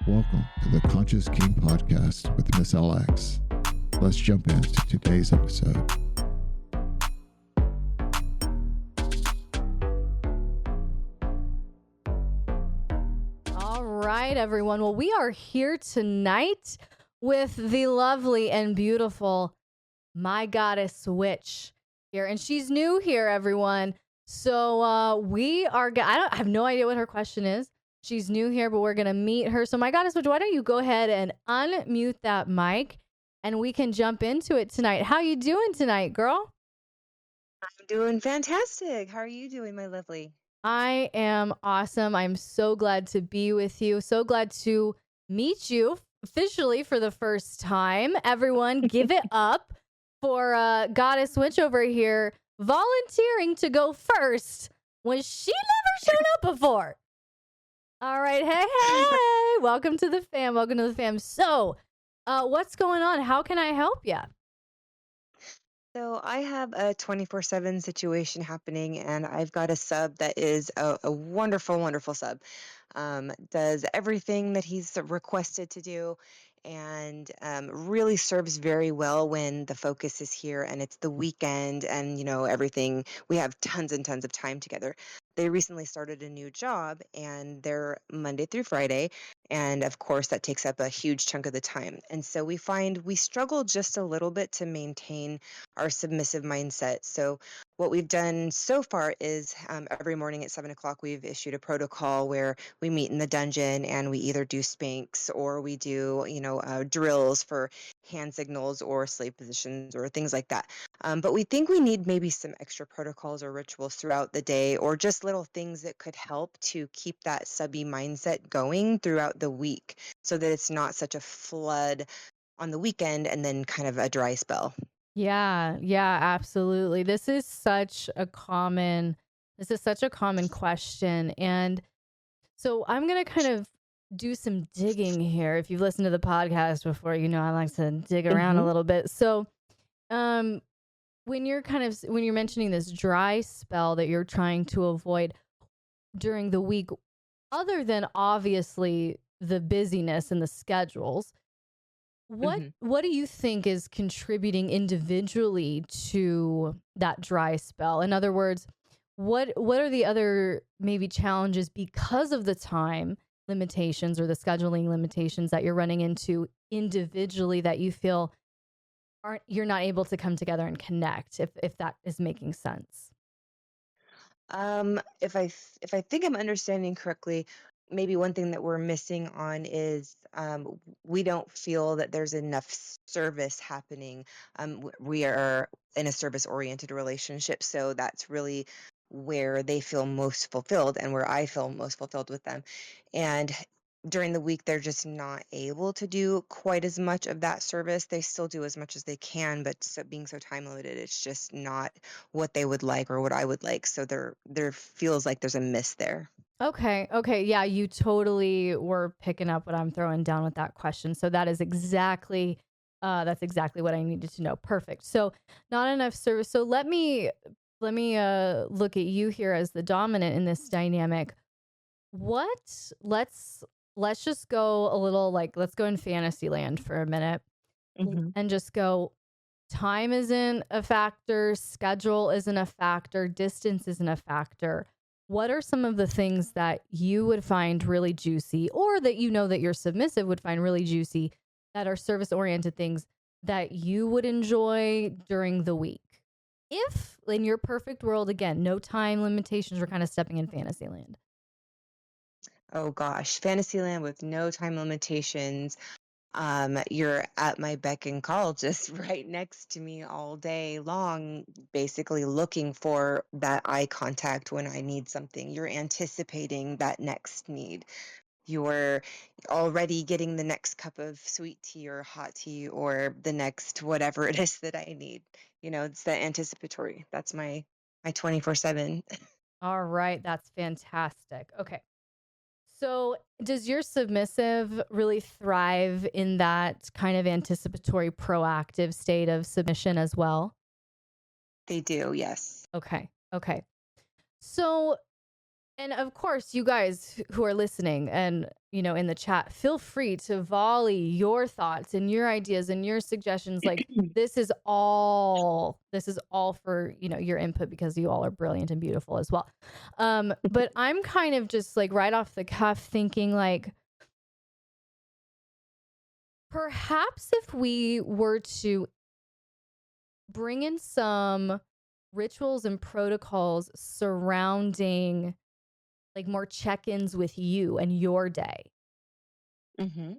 Welcome to the Conscious Kink Podcast with Miss Elle X. Let's jump into today's episode. All right, everyone. Well, we are here tonight with the lovely and beautiful My Goddess Witch here. And she's new here, everyone. So I have no idea what her question is. She's new here, but we're going to meet her. So My Goddess Witch, why don't you go ahead and unmute that mic and we can jump into it tonight. How you doing tonight, girl? I'm doing fantastic. How are you doing, my lovely? I am awesome. I'm so glad to be with you. So glad to meet you officially for the first time. Everyone, give it up for Goddess Witch over here volunteering to go first when she never showed up before. All right. Hey. Welcome to the fam. Welcome to the fam. So, what's going on? How can I help you? So I have a 24/7 situation happening, and I've got a sub that is a wonderful, wonderful sub. Does everything that he's requested to do, and really serves very well when the focus is here and it's the weekend and, everything. We have tons and tons of time together. They recently started a new job, and they're Monday through Friday. And of course, that takes up a huge chunk of the time. And so we find we struggle just a little bit to maintain our submissive mindset. So what we've done so far is every morning at 7 o'clock, we've issued a protocol where we meet in the dungeon and we either do spanks or we do, drills for hand signals or slave positions or things like that. But we think we need maybe some extra protocols or rituals throughout the day, or just little things that could help to keep that subby mindset going throughout the week so that it's not such a flood on the weekend and then kind of a dry spell. Yeah, absolutely. This is such a common question. And so I'm going to kind of do some digging here. If you've listened to the podcast before, I like to dig around a little bit. So, when you're mentioning this dry spell that you're trying to avoid during the week, other than obviously the busyness and the schedules, what do you think is contributing individually to that dry spell? In other words, what are the other maybe challenges because of the time limitations or the scheduling limitations that you're running into individually that you feel you're not able to come together and connect, if that is making sense? If I think I'm understanding correctly, maybe one thing that we're missing on is we don't feel that there's enough service happening. We are in a service-oriented relationship, so that's really where they feel most fulfilled and where I feel most fulfilled with them. And during the week, they're just not able to do quite as much of that service. They still do as much as they can, but being so time limited, it's just not what they would like or what I would like. So there feels like there's a miss there. Okay. Yeah, you totally were picking up what I'm throwing down with that question. So that is exactly what I needed to know. Perfect. So not enough service. So let me look at you here as the dominant in this dynamic. Let's just go a little, let's go in fantasy land for a minute and just go, time isn't a factor, schedule isn't a factor, distance isn't a factor. What are some of the things that you would find really juicy, or that that your submissive would find really juicy, that are service-oriented things that you would enjoy during the week? If in your perfect world, again, no time limitations, we're kind of stepping in fantasy land. Oh gosh, Fantasyland with no time limitations. You're at my beck and call, just right next to me all day long, basically looking for that eye contact when I need something. You're anticipating that next need. You're already getting the next cup of sweet tea or hot tea or the next whatever it is that I need. It's that anticipatory. That's my 24/7. All right, that's fantastic. Okay. So does your submissive really thrive in that kind of anticipatory, proactive state of submission as well? They do, yes. Okay. So And of course, you guys who are listening and, in the chat, feel free to volley your thoughts and your ideas and your suggestions. Like this is all for, your input, because you all are brilliant and beautiful as well. But I'm kind of just like right off the cuff thinking like, perhaps if we were to bring in some rituals and protocols surrounding like more check-ins with you and your day, Mm-hmm.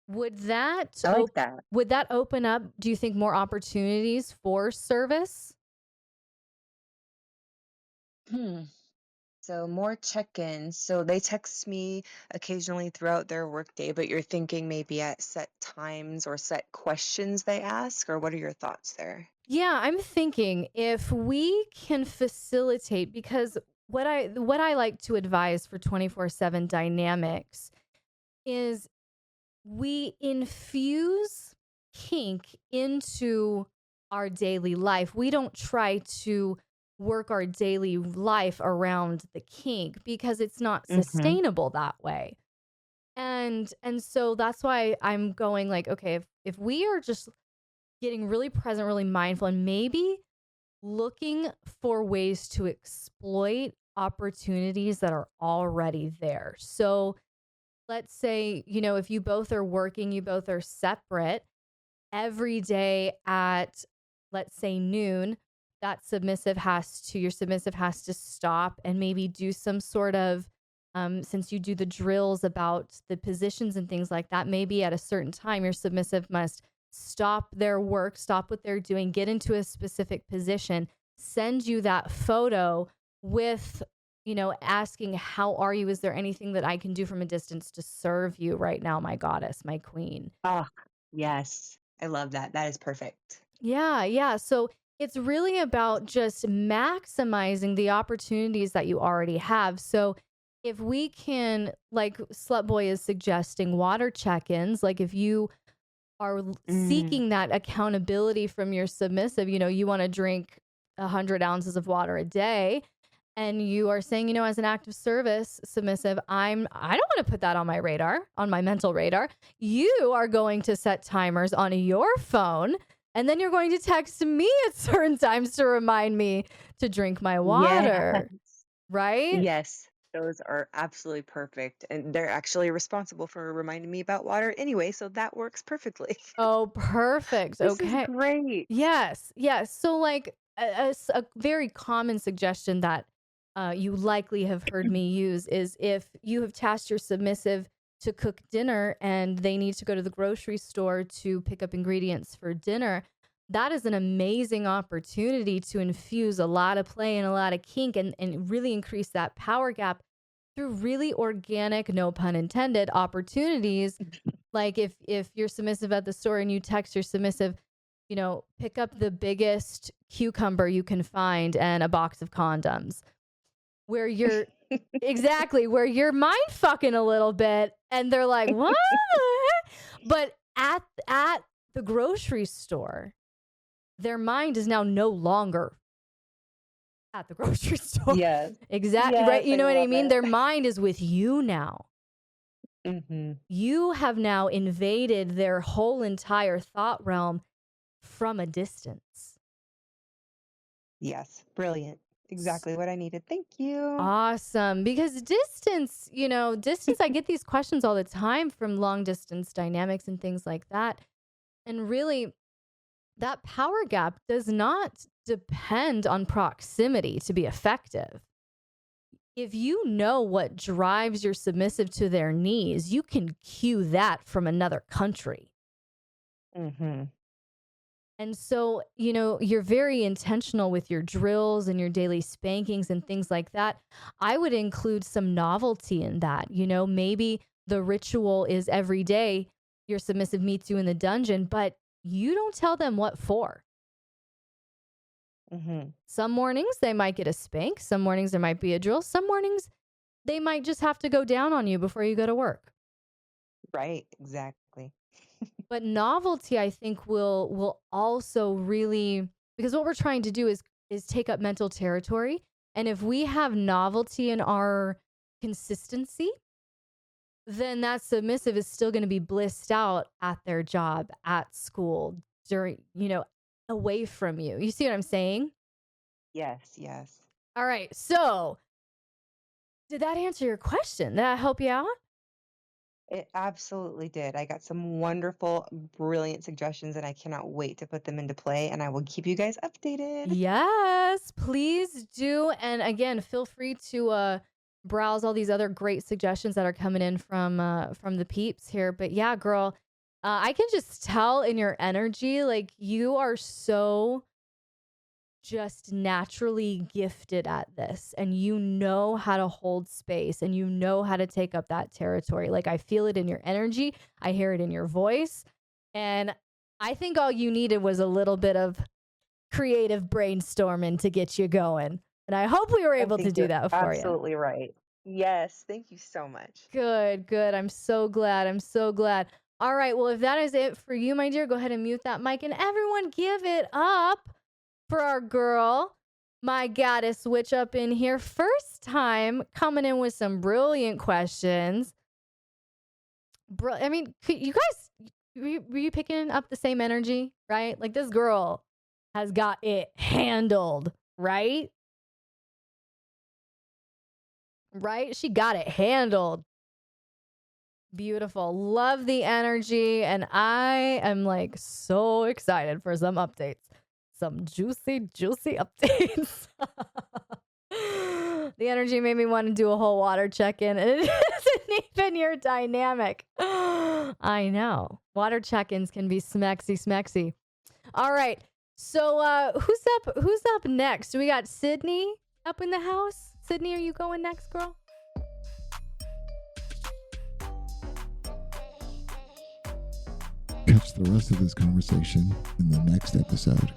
would that I like that. would that open up, do you think, more opportunities for service? So more check-ins. So they text me occasionally throughout their workday, but you're thinking maybe at set times or set questions they ask, or what are your thoughts there? Yeah, I'm thinking if we can facilitate, because what I like to advise for 24/7 dynamics is we infuse kink into our daily life. We don't try to work our daily life around the kink, because it's not sustainable that way. And so that's why I'm going like, okay, if we are just getting really present, really mindful, and maybe looking for ways to exploit opportunities that are already there. So let's say, if you both are working, you both are separate, every day at, let's say, noon, your submissive has to stop and maybe do some sort of, since you do the drills about the positions and things like that, maybe at a certain time, your submissive must stop their work, stop what they're doing, get into a specific position, send you that photo with, asking, how are you? Is there anything that I can do from a distance to serve you right now, my goddess, my queen? Oh, yes. I love that. That is perfect. Yeah. So it's really about just maximizing the opportunities that you already have. So if we can, like Slutboy is suggesting, water check-ins, like if you are seeking that accountability from your submissive, you want to drink 100 ounces of water a day, and you are saying, as an act of service, submissive, I don't want to put that on my radar, on my mental radar. You are going to set timers on your phone, and then you're going to text me at certain times to remind me to drink my water. Yes. Right? Yes. Those are absolutely perfect. And they're actually responsible for reminding me about water anyway, so that works perfectly. Oh, perfect. This is Okay. great. Yes. So like a very common suggestion that you likely have heard me use is, if you have tasked your submissive to cook dinner and they need to go to the grocery store to pick up ingredients for dinner, that is an amazing opportunity to infuse a lot of play and a lot of kink, and really increase that power gap through really organic, no pun intended, opportunities. Like if you're submissive at the store and you text your submissive, pick up the biggest cucumber you can find and a box of condoms, where you're where you're mind fucking a little bit, and they're like, what? But at the grocery store, their mind is now no longer at the grocery store. Yes. Exactly. Yes, right. You know what I mean? it. Their mind is with you now. Mm-hmm. You have now invaded their whole entire thought realm from a distance. Yes. Brilliant. Exactly what I needed. Thank you. Awesome. Because distance, I get these questions all the time from long distance dynamics and things like that. And really, that power gap does not depend on proximity to be effective. If you know what drives your submissive to their knees, you can cue that from another country. Mm-hmm. And so, you're very intentional with your drills and your daily spankings and things like that. I would include some novelty in that. Maybe the ritual is every day your submissive meets you in the dungeon, but you don't tell them what for. Mm-hmm. Some mornings they might get a spank. Some mornings there might be a drill. Some mornings they might just have to go down on you before you go to work. Right. Exactly. But novelty, I think, will also really, because what we're trying to do is take up mental territory And if we have novelty in our consistency, then that submissive is still going to be blissed out at their job, at school, during, away from you. You see what I'm saying? Yes, yes. All right. So did that answer your question? Did that help you out? It absolutely did. I got some wonderful, brilliant suggestions, and I cannot wait to put them into play, and I will keep you guys updated. Yes, please do. And again, feel free to browse all these other great suggestions that are coming in from the peeps here. But yeah, girl, I can just tell in your energy, like you are so just naturally gifted at this, and you know how to hold space, and you know how to take up that territory. Like I feel it in your energy, I hear it in your voice, and I think all you needed was a little bit of creative brainstorming to get you going, and I hope we were able to do that for you. Absolutely right. Yes, thank you so much. Good. I'm so glad. All right, well, if that is it for you, my dear, go ahead and mute that mic, and everyone give it up for our girl, my goddess witch up in here. First time coming in with some brilliant questions. I mean, you guys, were you picking up the same energy, right? Like this girl has got it handled, right? Right? She got it handled. Beautiful. Love the energy. And I am like so excited for some updates. Some juicy updates. The energy made me want to do a whole water check-in, and it isn't even your dynamic. I know. Water check-ins can be smexy. All right. So who's up next? We got Sydney up in the house. Sydney, are you going next, girl? Catch the rest of this conversation in the next episode.